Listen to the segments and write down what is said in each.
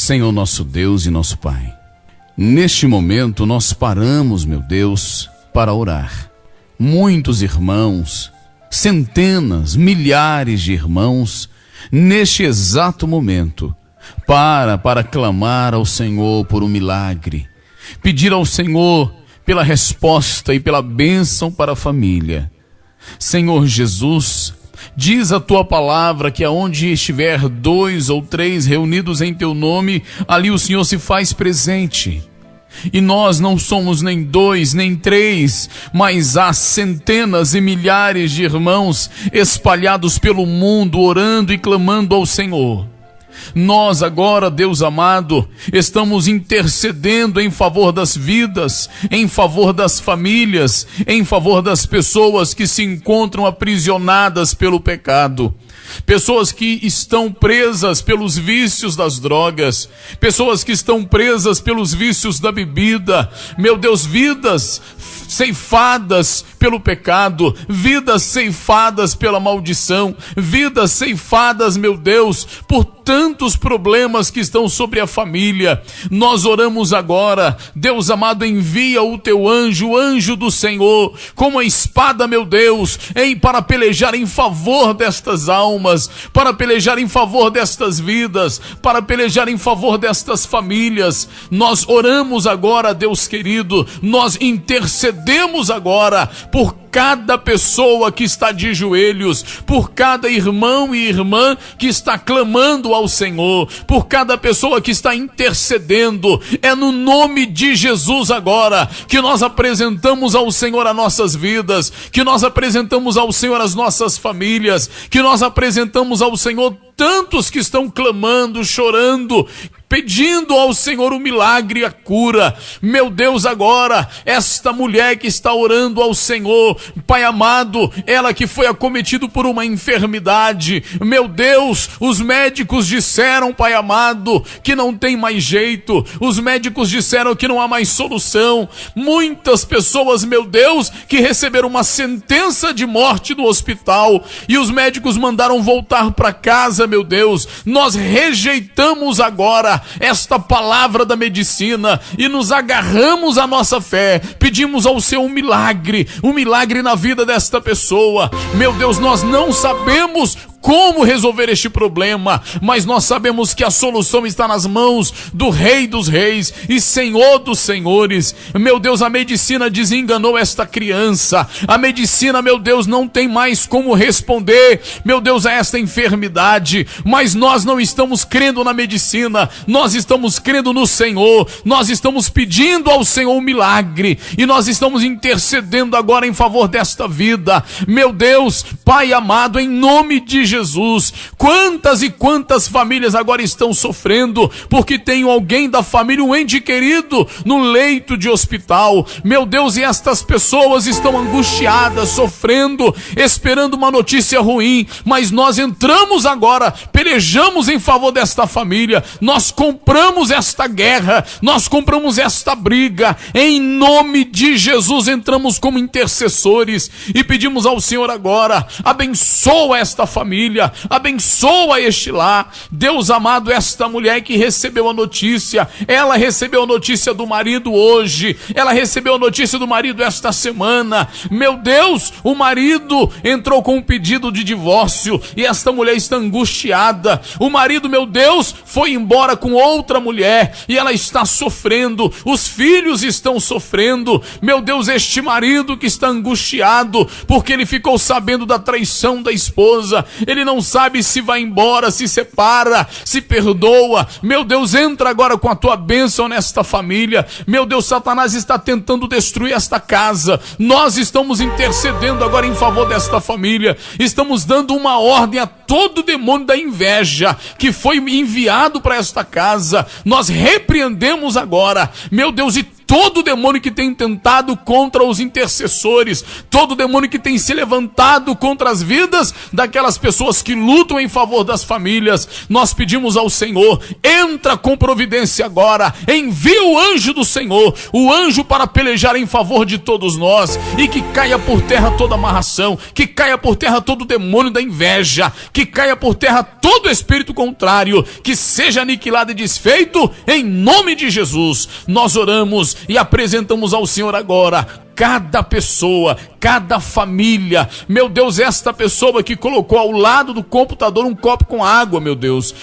Senhor nosso Deus e nosso Pai, neste momento nós paramos, meu Deus, para orar. Muitos irmãos, centenas, milhares de irmãos, neste exato momento, para clamar ao Senhor por um milagre, pedir ao Senhor pela resposta e pela bênção para a família. Senhor Jesus, diz a tua palavra que aonde estiver 2 ou 3 reunidos em teu nome, ali o Senhor se faz presente. E nós não somos nem 2, nem 3, mas há centenas e milhares de irmãos espalhados pelo mundo, orando e clamando ao Senhor. Nós agora, Deus amado, estamos intercedendo em favor das vidas, em favor das famílias, em favor das pessoas que se encontram aprisionadas pelo pecado. Pessoas que estão presas pelos vícios das drogas, pessoas que estão presas pelos vícios da bebida, meu Deus, vidas ceifadas pelo pecado, vidas ceifadas pela maldição, vidas ceifadas, meu Deus, por tantos problemas que estão sobre a família. Nós oramos agora, Deus amado, envia o teu anjo, o anjo do Senhor, como a espada, meu Deus, para pelejar em favor destas almas, para pelejar em favor destas vidas, para pelejar em favor destas famílias. Nós oramos agora, Deus querido, nós intercedemos agora por cada pessoa que está de joelhos, por cada irmão e irmã que está clamando ao Senhor, por cada pessoa que está intercedendo. É no nome de Jesus agora que nós apresentamos ao Senhor as nossas vidas, que nós apresentamos ao Senhor as nossas famílias, que nós apresentamos ao Senhor tantos que estão clamando, chorando, pedindo ao Senhor o milagre e a cura. Meu Deus, agora, esta mulher que está orando ao Senhor, Pai amado, ela que foi acometida por uma enfermidade, meu Deus, os médicos disseram, Pai amado, que não tem mais jeito, os médicos disseram que não há mais solução. Muitas pessoas, meu Deus, que receberam uma sentença de morte no hospital e os médicos mandaram voltar para casa, meu Deus. Nós rejeitamos agora esta palavra da medicina e nos agarramos à nossa fé, pedimos ao Senhor um milagre na vida desta pessoa. Meu Deus, nós não sabemos como resolver este problema, mas nós sabemos que a solução está nas mãos do Rei dos Reis e Senhor dos Senhores. Meu Deus, a medicina desenganou esta criança, a medicina, meu Deus, não tem mais como responder, meu Deus, a esta enfermidade, mas nós não estamos crendo na medicina, nós estamos crendo no Senhor, nós estamos pedindo ao Senhor um milagre e nós estamos intercedendo agora em favor desta vida. Meu Deus, Pai amado, em nome de Jesus, quantas e quantas famílias agora estão sofrendo porque tem alguém da família, um ente querido, no leito de hospital. Meu Deus, e estas pessoas estão angustiadas, sofrendo, esperando uma notícia ruim, mas nós entramos agora, pelejamos em favor desta família, nós compramos esta guerra, nós compramos esta briga, em nome de Jesus entramos como intercessores e pedimos ao Senhor agora, abençoa esta família, abençoa este lar. Deus amado, esta mulher que recebeu a notícia, ela recebeu a notícia do marido hoje, ela recebeu a notícia do marido esta semana. Meu Deus, o marido entrou com um pedido de divórcio e esta mulher está angustiada. O marido, meu Deus, foi embora com outra mulher e ela está sofrendo, os filhos estão sofrendo. Meu Deus, este marido que está angustiado porque ele ficou sabendo da traição da esposa, ele não sabe se vai embora, se separa, se perdoa. Meu Deus, entra agora com a tua bênção nesta família. Meu Deus, Satanás está tentando destruir esta casa, nós estamos intercedendo agora em favor desta família, estamos dando uma ordem a todo demônio da inveja que foi enviado para esta casa, nós repreendemos agora, meu Deus, e todo demônio que tem tentado contra os intercessores, todo demônio que tem se levantado contra as vidas daquelas pessoas que lutam em favor das famílias, nós pedimos ao Senhor, entra com providência agora, envia o anjo do Senhor, o anjo para pelejar em favor de todos nós, e que caia por terra toda amarração, que caia por terra todo demônio da inveja, que caia por terra todo espírito contrário, que seja aniquilado e desfeito em nome de Jesus. Nós oramos e apresentamos ao Senhor agora cada pessoa, cada família, meu Deus, esta pessoa que colocou ao lado do computador um copo com água, meu Deus,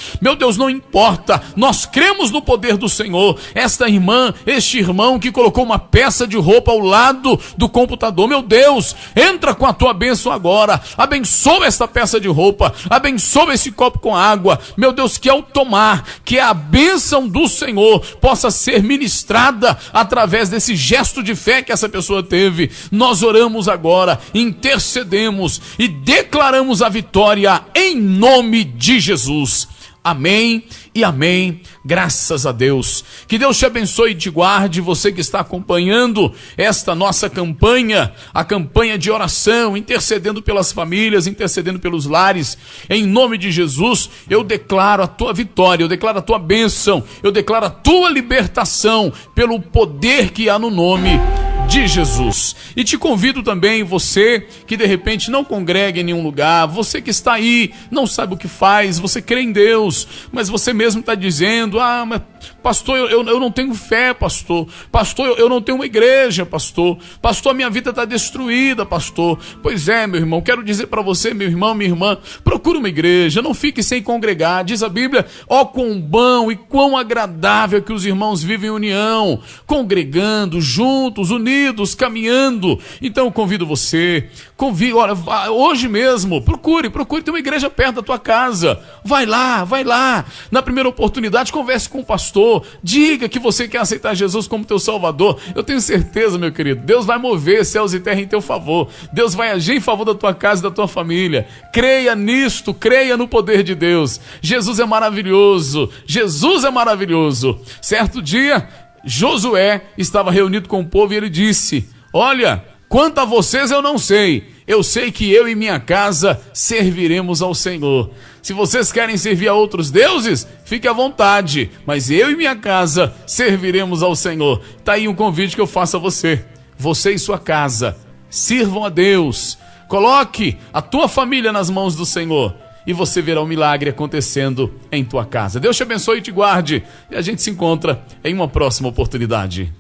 não importa, nós cremos no poder do Senhor. Esta irmã, este irmão que colocou uma peça de roupa ao lado do computador, meu Deus, entra com a tua bênção agora, abençoa esta peça de roupa, abençoa esse copo com água, meu Deus, que ao tomar, que a bênção do Senhor possa ser ministrada através desse gesto de fé que essa pessoa teve. Nós oramos agora, intercedemos e declaramos a vitória em nome de Jesus. Amém e amém, graças a Deus. Que Deus te abençoe e te guarde, você que está acompanhando esta nossa campanha, a campanha de oração, intercedendo pelas famílias, intercedendo pelos lares. Em nome de Jesus, eu declaro a tua vitória, eu declaro a tua bênção, eu declaro a tua libertação pelo poder que há no nome de Jesus. E te convido também, você que de repente não congrega em nenhum lugar, você que está aí, não sabe o que faz, você crê em Deus, mas você mesmo está dizendo, mas pastor, eu não tenho fé, pastor, eu não tenho uma igreja, pastor, a minha vida está destruída, pastor. Pois é, meu irmão, quero dizer para você, meu irmão, minha irmã, procure uma igreja, não fique sem congregar. Diz a Bíblia, ó quão bom e quão agradável que os irmãos vivem em união, congregando, juntos, unidos, caminhando. Então eu convido você, olha, hoje mesmo, procure ter uma igreja perto da tua casa, vai lá, na primeira oportunidade, converse com o pastor, diga que você quer aceitar Jesus como teu Salvador. Eu tenho certeza, meu querido, Deus vai mover céus e terra em teu favor, Deus vai agir em favor da tua casa e da tua família. Creia nisto, creia no poder de Deus. Jesus é maravilhoso, Certo dia, Josué estava reunido com o povo e ele disse, olha, quanto a vocês eu não sei, eu sei que eu e minha casa serviremos ao Senhor. Se vocês querem servir a outros deuses, fique à vontade, mas eu e minha casa serviremos ao Senhor. Está aí um convite que eu faço a você, você e sua casa, sirvam a Deus, coloque a tua família nas mãos do Senhor, e você verá um milagre acontecendo em tua casa. Deus te abençoe e te guarde, e a gente se encontra em uma próxima oportunidade.